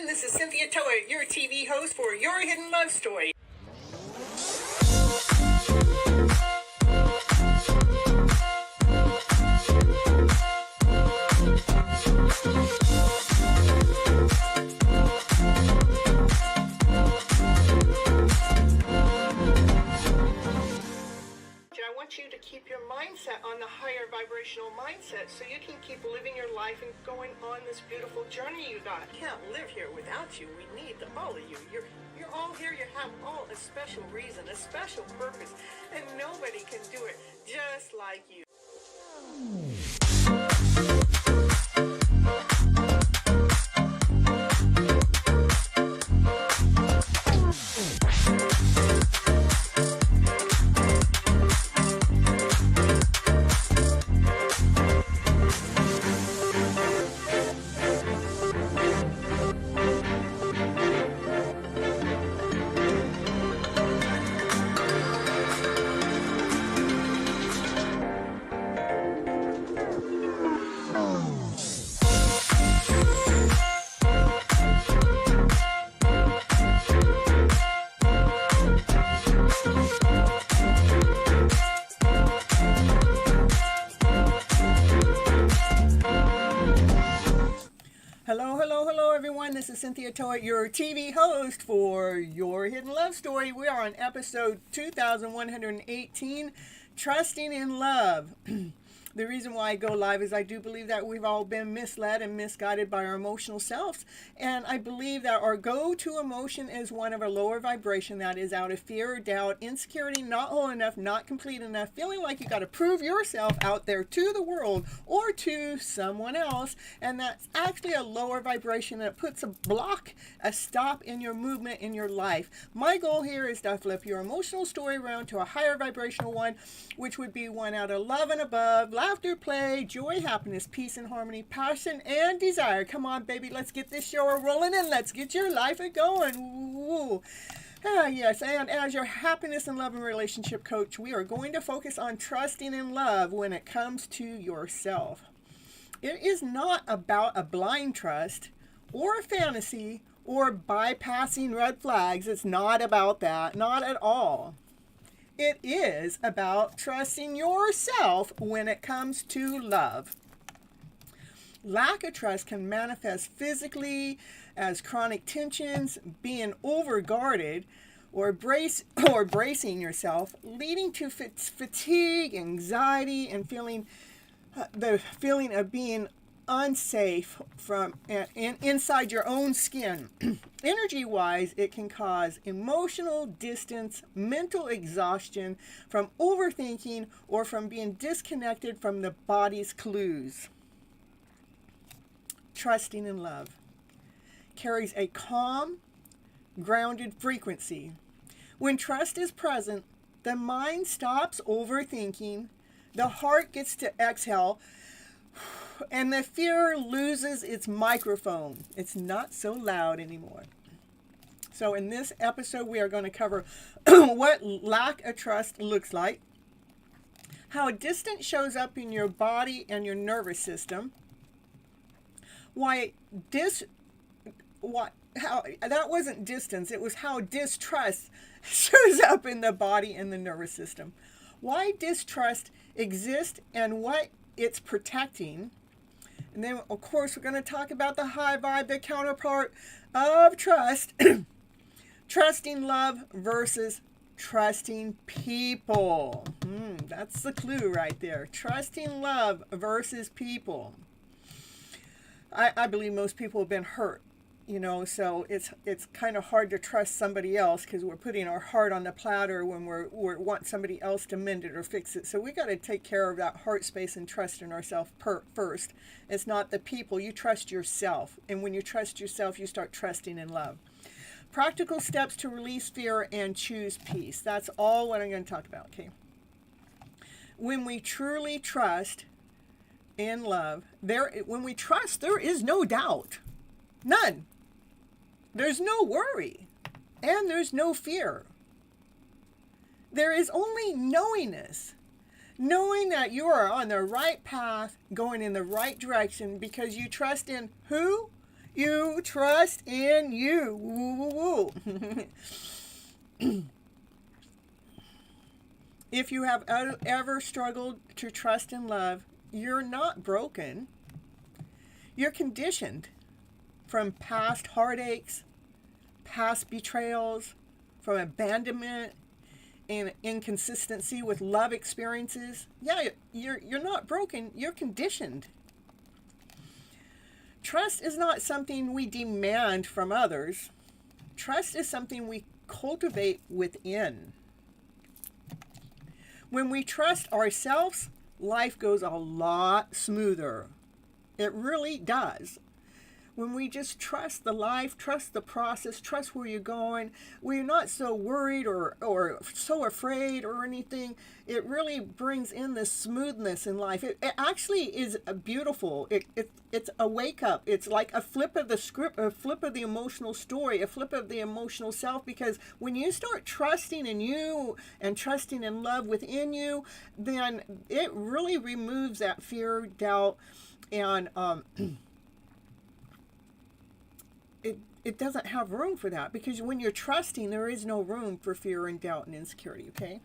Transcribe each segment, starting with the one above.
This is Cynthia Toet, your TV host for Your Hidden Love Story. I want you to keep your mindset on the higher vibrational mindset so you can keep living your life and going on this beautiful journey you got. I can't live here without you. We need all of you. You're all here. You have all a special reason, a special purpose, and nobody can do it just like you. Hello, everyone. This is Cynthia Toet, your TV host for Your Hidden Love Story. We are on episode 2118, Trusting in Love. The reason why I go live is I do believe that we've all been misled and misguided by our emotional selves. And I believe that our go-to emotion is one of a lower vibration that is out of fear, doubt, insecurity, not whole enough, not complete enough, feeling like you got to prove yourself out there to the world or to someone else. And that's actually a lower vibration that puts a block, a stop in your movement in your life. My goal here is to flip your emotional story around to a higher vibrational one, which would be one out of love and above, laughter, play, joy, happiness, peace and harmony, passion and desire. Come on, baby, let's get this show rolling and let's get your life going. Ooh. Yes, and as your happiness and love and relationship coach, we are going to focus on trusting in love when it comes to yourself. It is not about a blind trust or a fantasy or bypassing red flags. It's not about that, not at all. It is about trusting yourself when it comes to love. Lack of trust can manifest physically as chronic tensions, being overguarded, or bracing yourself, leading to fatigue, anxiety, and the feeling of being unsafe from inside your own skin. Energy-wise, it can cause emotional distance, mental exhaustion from overthinking, or from being disconnected from the body's clues. Trusting in love carries a calm, grounded frequency. When trust is present, the mind stops overthinking, the heart gets to exhale, and the fear loses its microphone. It's not so loud anymore. So in this episode, we are going to cover what lack of trust looks like, how distance shows up in your body and your nervous system, that wasn't distance, it was how distrust shows up in the body and the nervous system, why distrust exists and what it's protecting. And then, of course, we're going to talk about the high vibe, the counterpart of trust. Trusting love versus trusting people. That's the clue right there. Trusting love versus people. I believe most people have been hurt, so it's kind of hard to trust somebody else because we're putting our heart on the platter when we want somebody else to mend it or fix it. So we got to take care of that heart space and trust in ourselves first. It's not the people. You trust yourself. And when you trust yourself, you start trusting in love. Practical steps to release fear and choose peace. That's all what I'm going to talk about, okay? When we truly trust in love, when we trust, there is no doubt. None. There's no worry. And there's no fear. There is only knowingness. Knowing that you are on the right path, going in the right direction, because you trust in who? You trust in you. Woo, woo, woo. If you have ever struggled to trust in love, you're not broken. You're conditioned from past heartaches, past betrayals, from abandonment and inconsistency with love experiences. Yeah, you're not broken, you're conditioned. Trust is not something we demand from others. Trust is something we cultivate within. When we trust ourselves, life goes a lot smoother. It really does. When we just trust the life, trust the process, trust where you're going, we're not so worried or so afraid or anything. It really brings in this smoothness in life. It actually is beautiful. It's a wake up. It's like a flip of the script, a flip of the emotional story, a flip of the emotional self, because when you start trusting in you and trusting in love within you, then it really removes that fear, doubt, and it doesn't have room for that, because when you're trusting, there is no room for fear and doubt and insecurity, okay?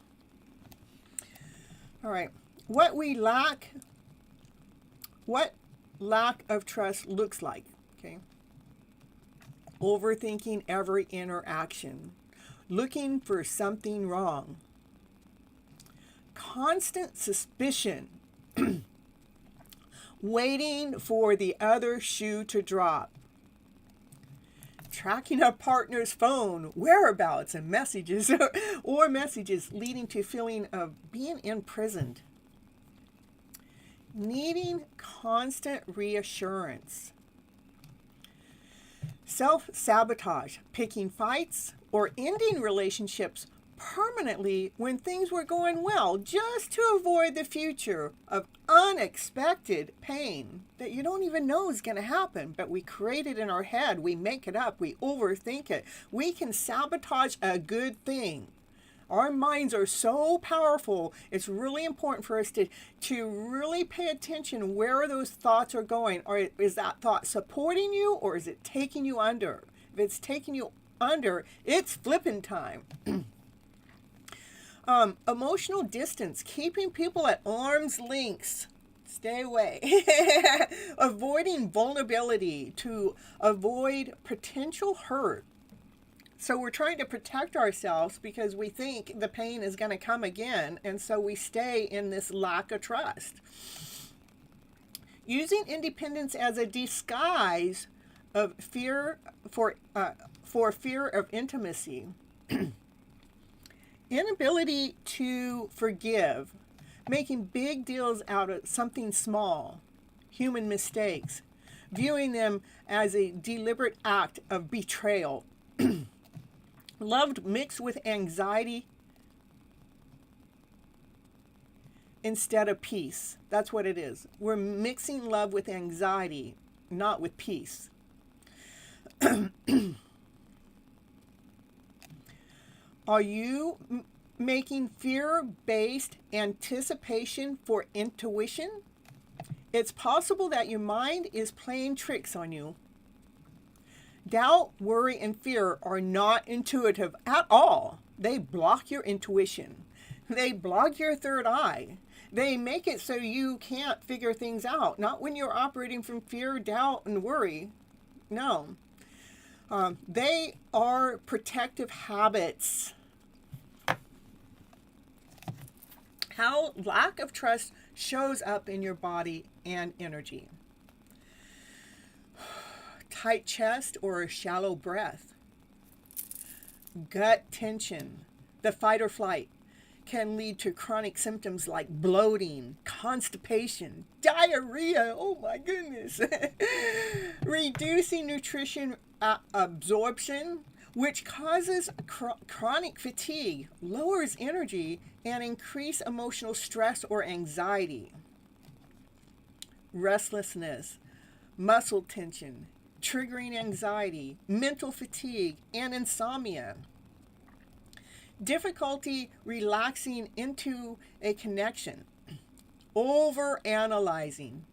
All right. What lack of trust looks like, okay? Overthinking every interaction, looking for something wrong, constant suspicion, waiting for the other shoe to drop, tracking a partner's phone, whereabouts, and messages, or messages leading to a feeling of being imprisoned. Needing constant reassurance. Self-sabotage, picking fights or ending relationships permanently when things were going well, just to avoid the future of unexpected pain that you don't even know is going to happen, but we create it in our head, we make it up, we overthink it. We can sabotage a good thing. Our minds are so powerful. It's really important for us to really pay attention where those thoughts are going. Or is that thought supporting you, or is it taking you under? If it's taking you under, it's flipping time. Emotional distance, keeping people at arm's length. Stay away. Avoiding vulnerability to avoid potential hurt. So we're trying to protect ourselves because we think the pain is going to come again, and so we stay in this lack of trust. Using independence as a disguise of fear for fear of intimacy. Inability to forgive, making big deals out of something small, human mistakes, viewing them as a deliberate act of betrayal. Love mixed with anxiety instead of peace. That's what it is. We're mixing love with anxiety, not with peace. Are you making fear-based anticipation for intuition? It's possible that your mind is playing tricks on you. Doubt, worry, and fear are not intuitive at all. They block your intuition. They block your third eye. They make it so you can't figure things out. Not when you're operating from fear, doubt, and worry. No. They are protective habits. How lack of trust shows up in your body and energy. Tight chest or a shallow breath. Gut tension. The fight or flight can lead to chronic symptoms like bloating, constipation, diarrhea. Oh my goodness. Reducing nutrition absorption. which causes chronic fatigue, lowers energy, and increase emotional stress or anxiety. Restlessness, muscle tension, triggering anxiety, mental fatigue, and insomnia. Difficulty relaxing into a connection. Over-analyzing.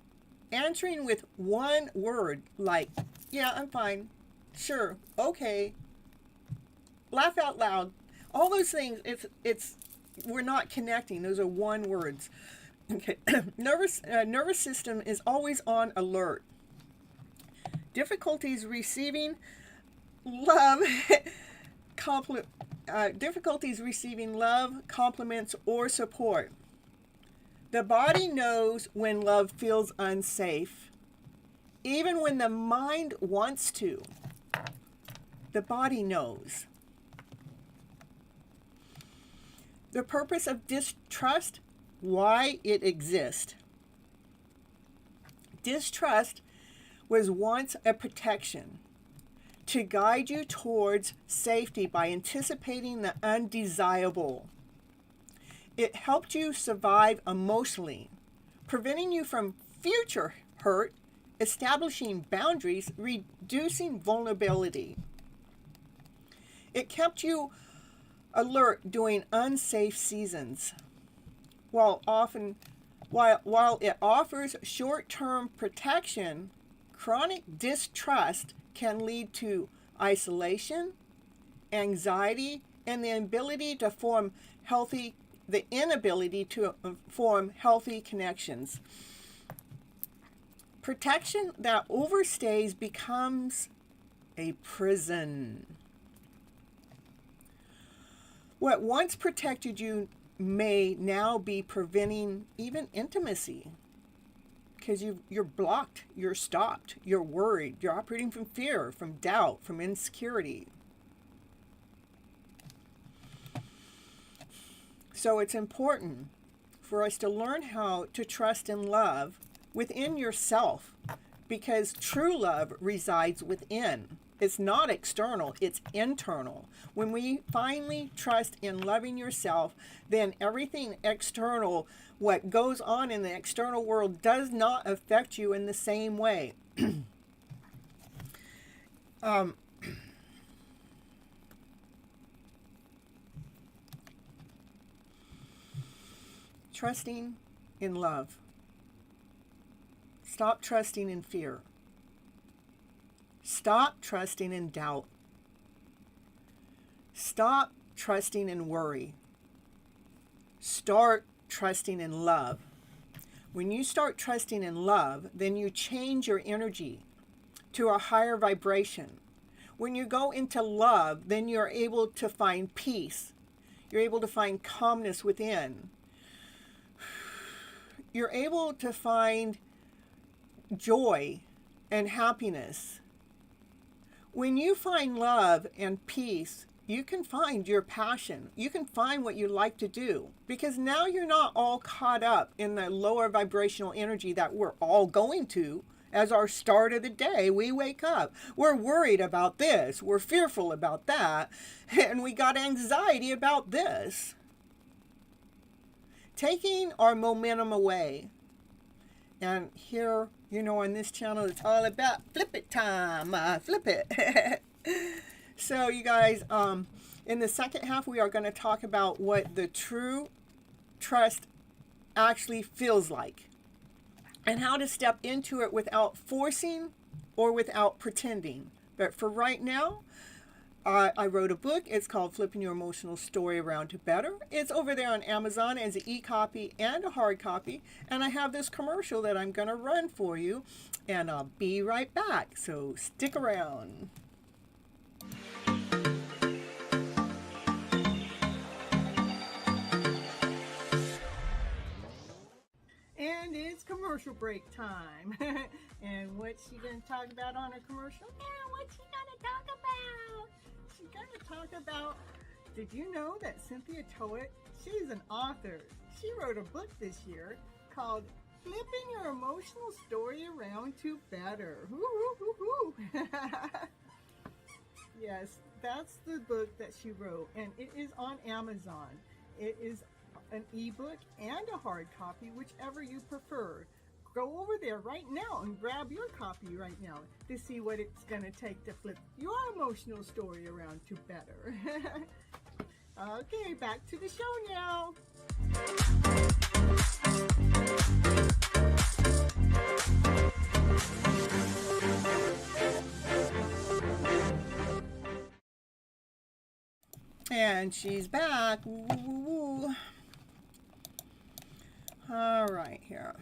Answering with one word like, yeah, I'm fine, sure, okay, laugh out loud. All those things, we're not connecting. Those are one words. Okay. Nervous system is always on alert. Difficulties receiving love, difficulties receiving love, compliments, or support. The body knows when love feels unsafe, even when the mind wants to. The body knows. The purpose of distrust, why it exists. Distrust was once a protection to guide you towards safety by anticipating the undesirable. It helped you survive emotionally, preventing you from future hurt, establishing boundaries, reducing vulnerability. It kept you alert during unsafe seasons. While it offers short-term protection, chronic distrust can lead to isolation, anxiety, and the inability to form healthy connections. Protection that overstays becomes a prison. What once protected you may now be preventing even intimacy, because you're blocked, you're stopped, you're worried, you're operating from fear, from doubt, from insecurity. So it's important for us to learn how to trust and love within yourself, because true love resides within. It's not external, it's internal. When we finally trust in loving yourself, then everything external, what goes on in the external world, does not affect you in the same way. Trusting in love. Stop trusting in fear. Stop trusting in doubt. Stop trusting in worry. Start trusting in love. When you start trusting in love, then you change your energy to a higher vibration. When you go into love, then you're able to find peace. You're able to find calmness within. You're able to find joy and happiness. When you find love and peace, you can find your passion. You can find what you like to do, because now you're not all caught up in the lower vibrational energy that we're all going to as our start of the day. We wake up, we're worried about this, we're fearful about that, and we got anxiety about this. Taking our momentum away. And here, on this channel, it's all about flip it time. Flip it. So, you guys, in the second half, we are going to talk about what the true trust actually feels like, and how to step into it without forcing or without pretending. But for right now, I wrote a book. It's called Flipping Your Emotional Story Around to Better. It's over there on Amazon as an e-copy and a hard copy. And I have this commercial that I'm going to run for you. And I'll be right back. So stick around. And it's commercial break time. And what's she going to talk about on her commercial? Yeah, what's she going to talk about? She's going to talk about, did you know that Cynthia Toet, she's an author. She wrote a book this year called Flipping Your Emotional Story Around to Better. Woo, woo, woo, woo. Yes, that's the book that she wrote, and it is on Amazon. It is an ebook and a hard copy, whichever you prefer. Go over there right now and grab your copy right now to see what it's going to take to flip your emotional story around to better. Okay, back to the show now. And she's back. Woo, woo, woo. All right, here.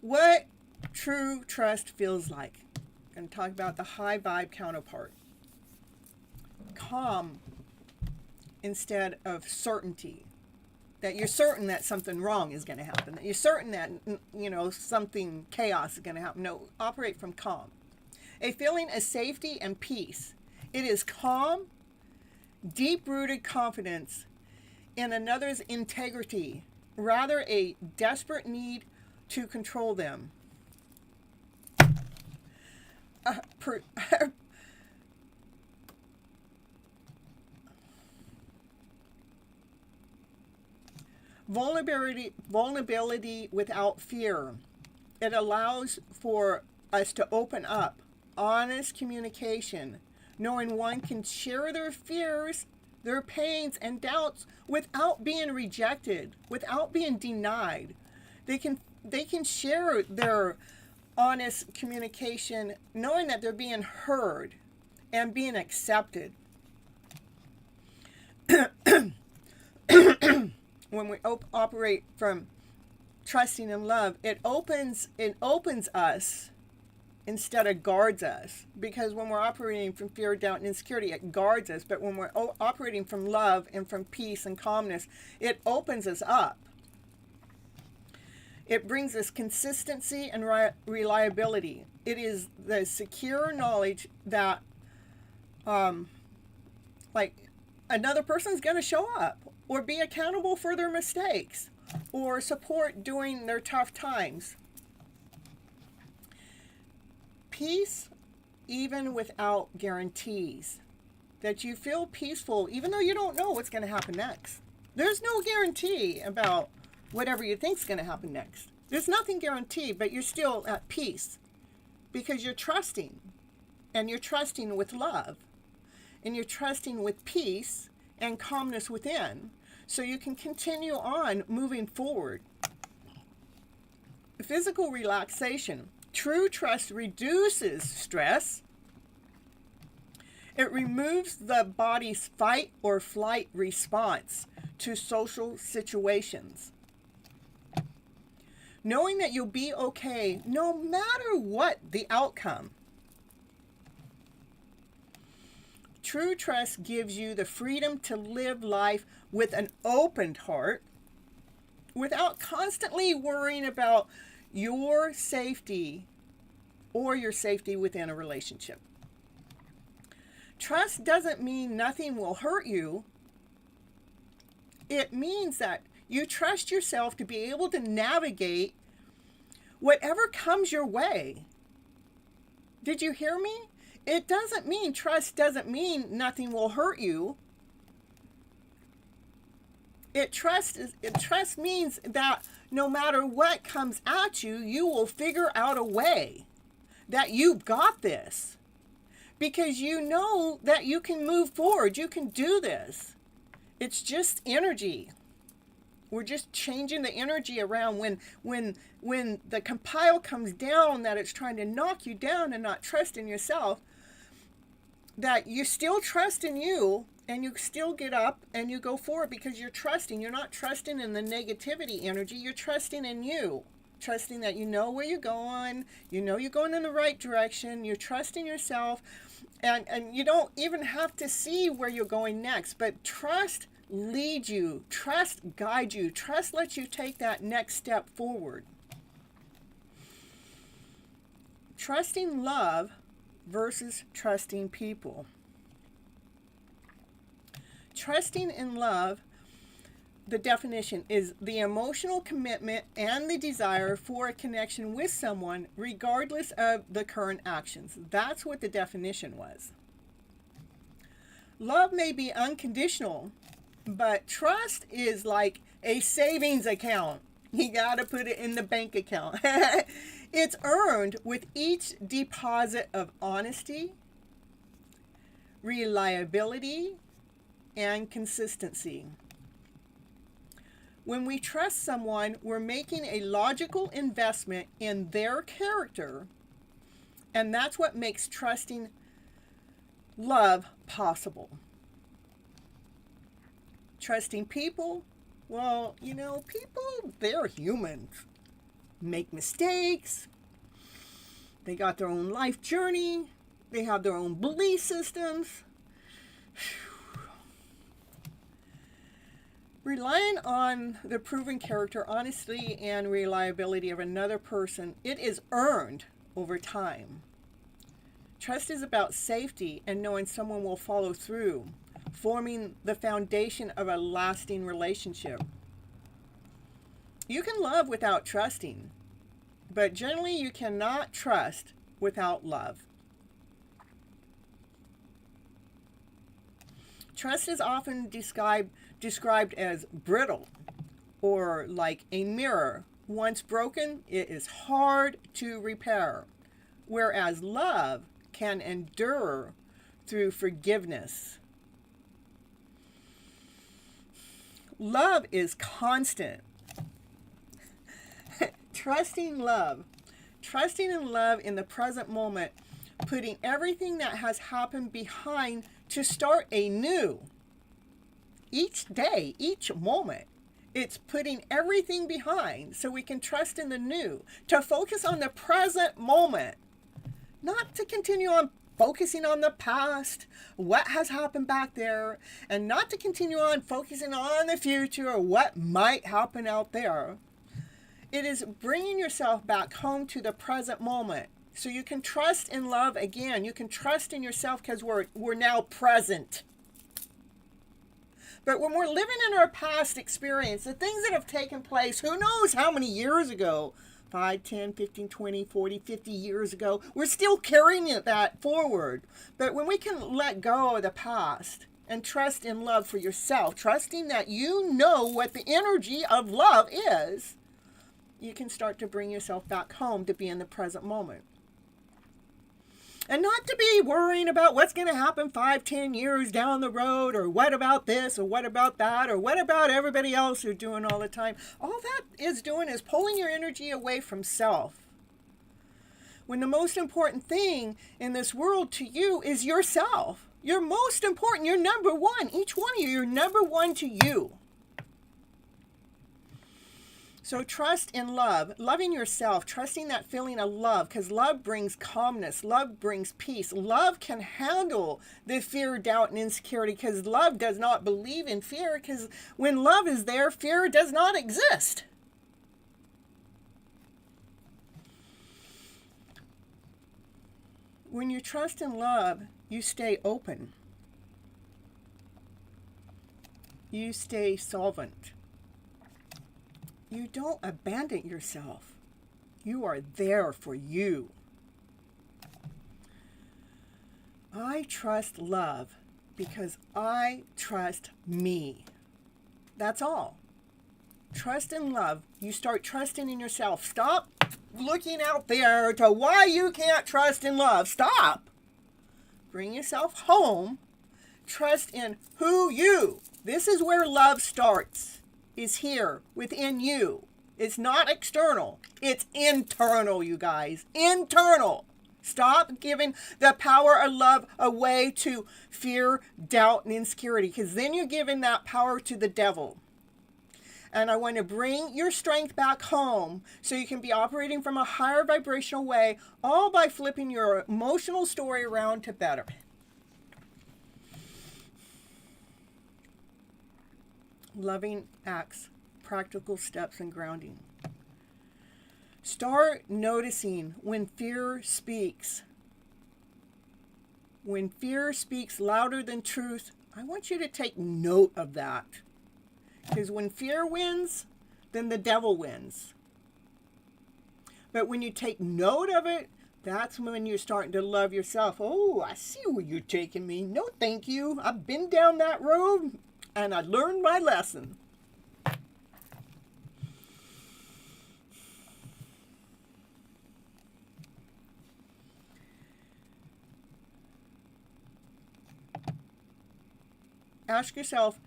What true trust feels like. I'm going to talk about the high vibe counterpart. Calm instead of certainty. That you're certain that something wrong is going to happen. That you're certain that, something chaos is going to happen. No, operate from calm. A feeling of safety and peace. It is calm, deep-rooted confidence in another's integrity, rather a desperate need to control them. Vulnerability without fear. It allows for us to open up, honest communication, knowing one can share their fears, their pains and doubts without being rejected, without being denied. They can share their honest communication knowing that they're being heard and being accepted. When we operate from trusting and love, it opens us instead of guards us. Because when we're operating from fear, doubt, and insecurity, it guards us. But when we're operating from love and from peace and calmness, it opens us up. It brings us consistency and reliability. It is the secure knowledge that, another person's going to show up or be accountable for their mistakes or support during their tough times. Peace, even without guarantees. That you feel peaceful, even though you don't know what's going to happen next. There's no guarantee about whatever you think is going to happen next. There's nothing guaranteed, but you're still at peace because you're trusting, and you're trusting with love, and you're trusting with peace and calmness within, so you can continue on moving forward. Physical relaxation. True trust reduces stress. It removes the body's fight or flight response to social situations. Knowing that you'll be okay no matter what the outcome. True trust gives you the freedom to live life with an open heart without constantly worrying about your safety or your safety within a relationship. Trust doesn't mean nothing will hurt you. It means that you trust yourself to be able to navigate whatever comes your way. Did you hear me? It doesn't mean, trust doesn't mean nothing will hurt you. Trust means that no matter what comes at you, you will figure out a way. That you've got this. Because you know that you can move forward. You can do this. It's just energy. We're just changing the energy around when the compile comes down, that it's trying to knock you down and not trust in yourself, that you still trust in you and you still get up and you go forward because you're trusting. You're not trusting in the negativity energy. You're trusting in you. Trusting that you know where you're going. You know you're going in the right direction. You're trusting yourself. And you don't even have to see where you're going next. But trust leads you. Trust guides you. Trust lets you take that next step forward. Trusting love versus trusting people. Trusting in love the definition is the emotional commitment and the desire for a connection with someone regardless of the current actions. That's what the definition was. Love may be unconditional, but trust is like a savings account. You got to put it in the bank account. It's earned with each deposit of honesty, reliability, and consistency. When we trust someone, we're making a logical investment in their character, and that's what makes trusting love possible. Trusting people, well, people, they're humans. Make mistakes. They got their own life journey. They have their own belief systems. Relying on the proven character, honesty, and reliability of another person, it is earned over time. Trust is about safety and knowing someone will follow through, forming the foundation of a lasting relationship. You can love without trusting, but generally you cannot trust without love. Trust is often described as brittle or like a mirror. Once broken, it is hard to repair, whereas love can endure through forgiveness. Love is constant. Trusting in love in the present moment, putting everything that has happened behind to start anew. Each day, each moment, it's putting everything behind so we can trust in the new, to focus on the present moment, not to continue on focusing on the past, what has happened back there, and not to continue on focusing on the future or what might happen out there. It is bringing yourself back home to the present moment so you can trust in love again. You can trust in yourself because we're now present. But when we're living in our past experience, the things that have taken place, who knows how many years ago, 5, 10, 15, 20, 40, 50 years ago, we're still carrying that forward. But when we can let go of the past and trust in love for yourself, trusting that you know what the energy of love is, you can start to bring yourself back home to be in the present moment. And not to be worrying about what's going to happen 5, 10 years down the road, or what about this, or what about that, or what about everybody else who's doing all the time. All that is doing is pulling your energy away from self. When the most important thing in this world to you is yourself. You're most important. You're number one. Each one of you, you're number one to you. So trust in love, loving yourself, trusting that feeling of love, because love brings calmness, love brings peace. Love can handle the fear, doubt, and insecurity, because love does not believe in fear, because when love is there, fear does not exist. When you trust in love, you stay open. You stay solvent. You don't abandon yourself. You are there for you. I trust love because I trust me. That's all. Trust in love. You start trusting in yourself. Stop looking out there to why you can't trust in love. Stop. Bring yourself home. Trust in who you. This is where love starts. Is here within you. It's not external. It's internal, you guys. Internal. Stop giving the power of love away to fear, doubt, and insecurity, because then you're giving that power to the devil. And I want to bring your strength back home so you can be operating from a higher vibrational way, all by flipping your emotional story around to better. Loving acts, practical steps, and grounding. Start noticing when fear speaks. When fear speaks louder than truth, I want you to take note of that. Because when fear wins, then the devil wins. But when you take note of it, that's when you're starting to love yourself. Oh, I see where you're taking me. No, thank you. I've been down that road and I learned my lesson. Ask yourself,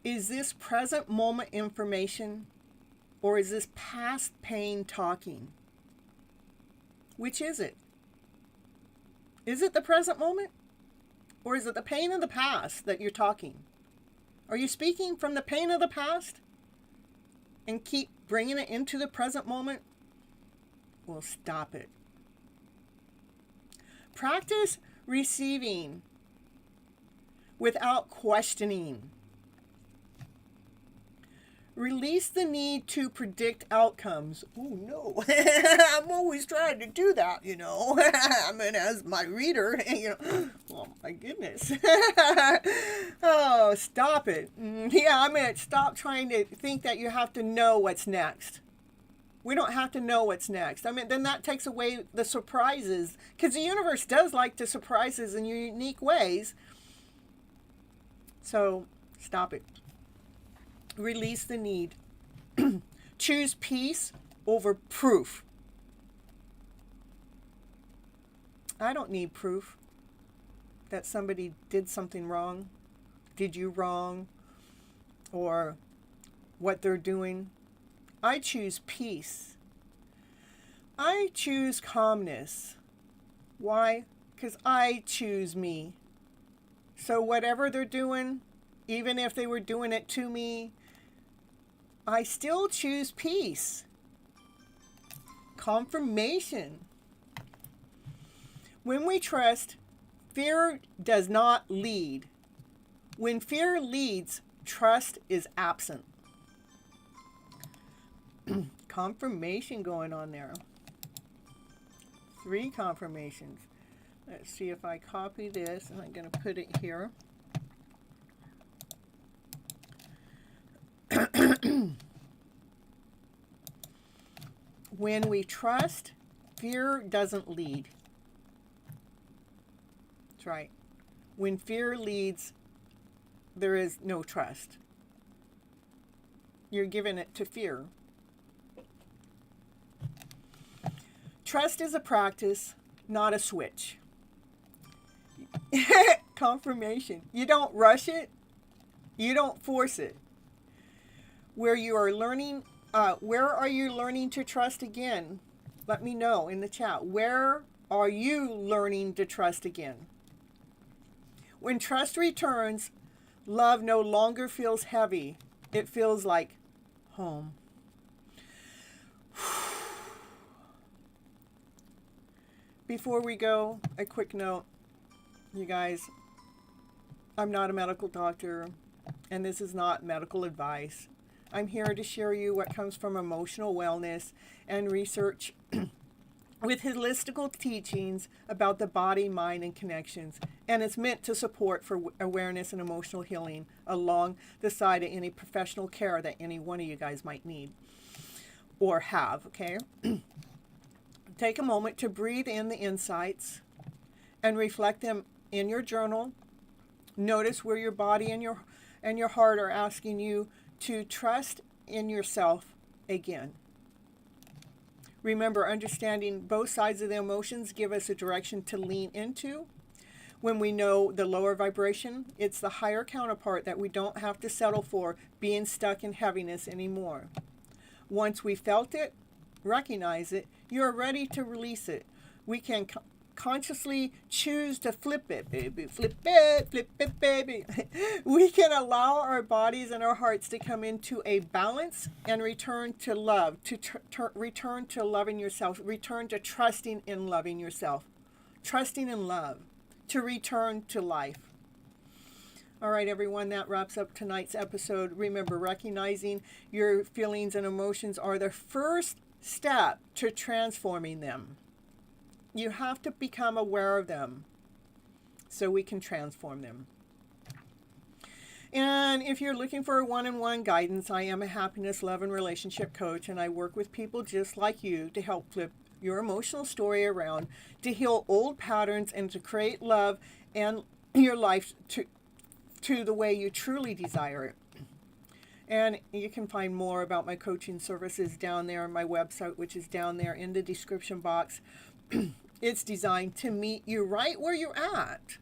is this present moment information or is this past pain talking? Which is it? Is it the present moment? Or is it the pain of the past that you're talking? Are you speaking from the pain of the past and keep bringing it into the present moment? Well, stop it. Practice receiving without questioning. Release the need to predict outcomes. Oh no, I'm always trying to do that, I mean, as my reader, oh my goodness. Oh, stop it. Stop trying to think that you have to know what's next. We don't have to know what's next. I mean, then that takes away the surprises, because the universe does like to surprise us in unique ways. So, stop it. Release the need. Choose peace over proof. I don't need proof that somebody did something wrong, did you wrong, or what they're doing. I choose peace. I choose calmness. Why? Because I choose me. So whatever they're doing, even if they were doing it to me, I still choose peace. Confirmation. When we trust, fear does not lead. When fear leads, trust is absent. Confirmation going on there. 3 confirmations. Let's see if I copy this, and I'm going to put it here. When we trust, fear doesn't lead. That's right. When fear leads, there is no trust. You're giving it to fear. Trust is a practice, not a switch. Confirmation. You don't rush it. You don't force it. Where are you learning to trust again? Let me know in the chat. Where are you learning to trust again? When trust returns, love no longer feels heavy. It feels like home. Before we go, a quick note. You guys, I'm not a medical doctor, and this is not medical advice. I'm here to share you what comes from emotional wellness and research with holistical teachings about the body, mind, and connections. And it's meant to support for awareness and emotional healing along the side of any professional care that any one of you guys might need or have, okay? Take a moment to breathe in the insights and reflect them in your journal. Notice where your body and your heart are asking you to trust in yourself again. Remember, understanding both sides of the emotions give us a direction to lean into. When we know the lower vibration, it's the higher counterpart that we don't have to settle for being stuck in heaviness anymore. Once we felt it, recognize it, you're ready to release it. We can consciously choose to flip it, baby. Flip it, baby. We can allow our bodies and our hearts to come into a balance and return to love, to return to loving yourself, return to trusting in loving yourself, trusting in love, to return to life. All right, everyone, that wraps up tonight's episode. Remember, recognizing your feelings and emotions are the first step to transforming them. You have to become aware of them so we can transform them. And if you're looking for a one-on-one guidance, I am a happiness, love, and relationship coach, and I work with people just like you to help flip your emotional story around, to heal old patterns, and to create love and your life to the way you truly desire it. And you can find more about my coaching services down there on my website, which is down there in the description box. It's designed to meet you right where you're at,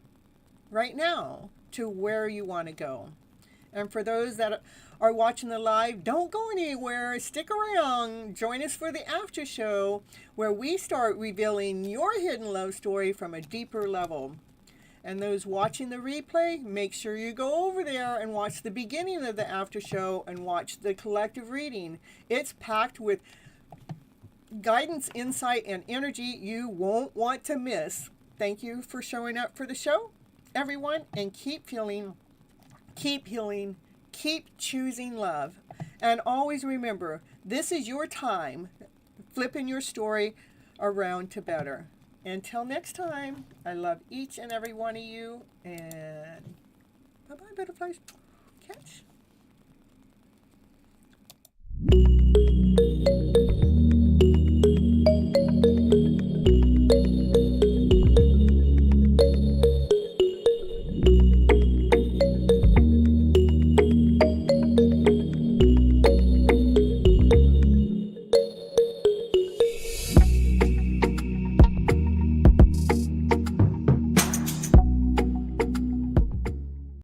right now, to where you want to go. And for those that are watching the live, don't go anywhere. Stick around. Join us for the after show where we start revealing your hidden love story from a deeper level. And those watching the replay, make sure you go over there and watch the beginning of the after show and watch the collective reading. It's packed with guidance, insight, and energy you won't want to miss. Thank you for showing up for the show, everyone, and keep feeling, keep healing, keep choosing love. And always remember, this is your time, flipping your story around to better. Until next time, I love each and every one of you, and bye-bye, butterflies. Catch.